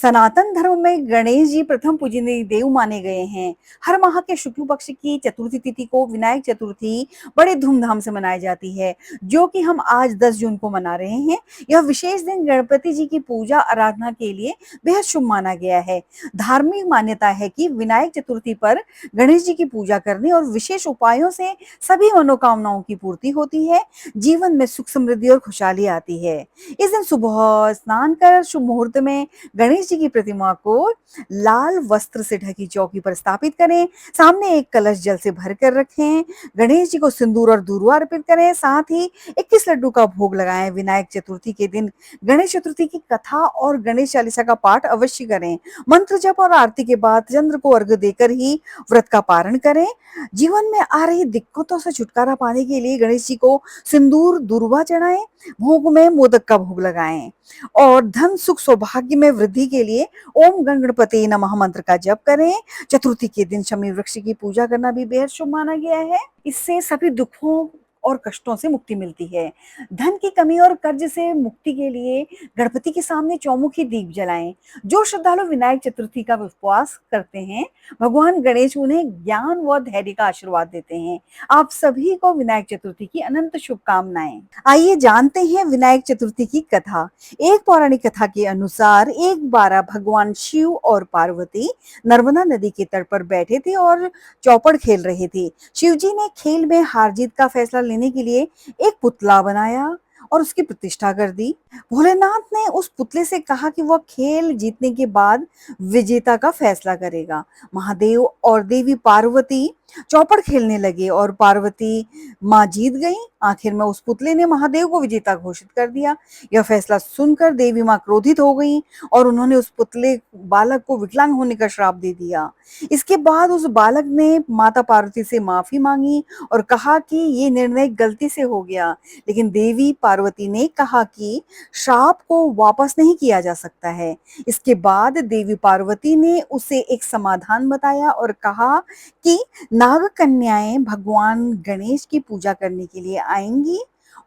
सनातन धर्म में गणेश जी प्रथम पूजनीय देव माने गए हैं। हर माह के शुक्ल पक्ष की चतुर्थी तिथि को विनायक चतुर्थी बड़े धूमधाम से मनाई जाती है, जो कि हम आज 10 जून को मना रहे हैं। यह विशेष दिन गणपति जी की पूजा आराधना के लिए बेहद शुभ माना गया है। धार्मिक मान्यता है कि विनायक चतुर्थी पर गणेश जी की पूजा करने और विशेष उपायों से सभी मनोकामनाओं की पूर्ति होती है, जीवन में सुख समृद्धि और खुशहाली आती है। इस दिन सुबह स्नान कर शुभ मुहूर्त में गणेश जी की प्रतिमा को लाल वस्त्र से ढकी चौकी पर स्थापित करें। सामने एक कलश जल से भर कर रखें। गणेश जी को सिंदूर और दूर्वा अर्पित करें। साथ ही 21 लड्डू का भोग लगाएं। विनायक चतुर्थी के दिन गणेश चतुर्थी की कथा और गणेश चालीसा का पाठ अवश्य करें। मंत्र जप और आरती के बाद चंद्र को अर्घ्य देकर ही व्रत का पारण करें। जीवन में आ रही दिक्कतों से छुटकारा पाने के लिए गणेश जी को सिंदूर दूर्वा चढ़ाएं। भोग में मोदक का भोग लगाएं और धन सुख सौभाग्य में वृद्धि के लिए ओम गण गणपति नमः मंत्र का जप करें। चतुर्थी के दिन शमी वृक्ष की पूजा करना भी बेहद शुभ माना गया है। इससे सभी दुखों और कष्टों से मुक्ति मिलती है। धन की कमी और कर्ज से मुक्ति के लिए गणपति के सामने चौमुखी दीप जलाएं। जो श्रद्धालु विनायक चतुर्थी का उपवास करते हैं, भगवान गणेश उन्हें ज्ञान व धैर्य का आशीर्वाद देते हैं। आप सभी को विनायक चतुर्थी की अनंत शुभकामनाएं। आइए जानते हैं विनायक चतुर्थी की कथा। एक पौराणिक कथा के अनुसार एक बार भगवान शिव और पार्वती नर्मदा नदी के तट पर बैठे थे और चौपड़ खेल रहे थे। शिवजी ने खेल में हार जीत का फैसला लेने के लिए एक पुतला बनाया और उसकी प्रतिष्ठा कर दी। भोलेनाथ ने उस पुतले से कहा कि वह खेल जीतने के बाद विजेता का फैसला करेगा। महादेव और देवी पार्वती चौपड़ खेलने लगे और पार्वती माँ जीत गई। आखिर में उस पुतले ने महादेव को विजेता घोषित कर दिया। यह फैसला सुनकर देवी माँ क्रोधित हो गई और उन्होंने उस पुतले बालक को विकलांग होने का श्राप दे दिया। इसके बाद उस बालक ने माता पार्वती से माफी मांगी और कहा कि ये निर्णय गलती से हो गया। लेकिन देवी पार्वती ने कहा कि श्राप को वापस नहीं किया जा सकता है। इसके बाद देवी पार्वती ने उसे एक समाधान बताया और कहा कि नाग कन्याएं भगवान गणेश की पूजा करने के लिए आएंगी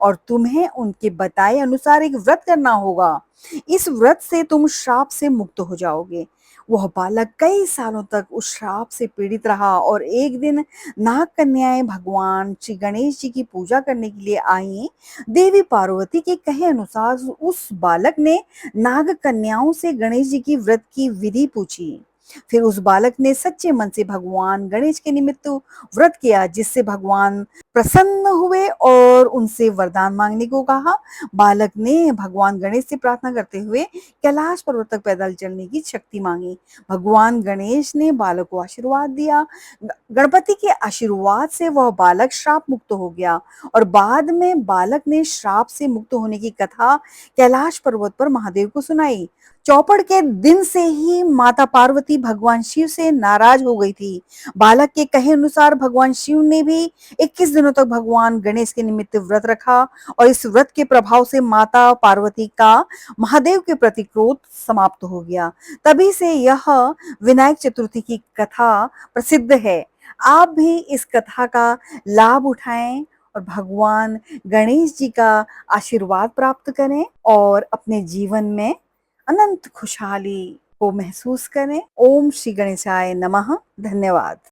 और तुम्हें उनके बताए अनुसार एक व्रत करना होगा। इस व्रत से तुम श्राप से मुक्त हो जाओगे। वह बालक कई सालों तक उस श्राप से पीड़ित रहा और एक दिन नाग कन्याएं भगवान श्री गणेश जी की पूजा करने के लिए आई। देवी पार्वती के कहे अनुसार उस बालक ने नाग कन्याओं से गणेश जी की व्रत की विधि पूछी। फिर उस बालक ने सच्चे मन से भगवान गणेश के निमित्त व्रत किया, जिससे भगवान प्रसन्न हुए और उनसे वरदान मांगने को कहा। बालक ने भगवान गणेश से प्रार्थना करते हुए कैलाश पर्वत तक पैदल चलने की शक्ति मांगी। भगवान गणेश ने बालक को आशीर्वाद दिया। गणपति के आशीर्वाद से वह बालक श्राप मुक्त हो गया और बाद में बालक ने श्राप से मुक्त होने की कथा कैलाश पर्वत पर महादेव को सुनाई। चौपड़ के दिन से ही माता पार्वती भगवान शिव से नाराज हो गई थी। बालक के कहे अनुसार भगवान शिव ने भी 21 दिनों तक भगवान गणेश के निमित्त व्रत रखा और इस व्रत के प्रभाव से माता पार्वती का महादेव के प्रति क्रोध समाप्त हो गया। तभी से यह विनायक चतुर्थी की कथा प्रसिद्ध है। आप भी इस कथा का लाभ उठाएं और भगवान गणेश जी का आशीर्वाद प्राप्त करें और अपने जीवन में अनंत खुशहाली को महसूस करें। ओम श्री गणेशाय नमः। धन्यवाद।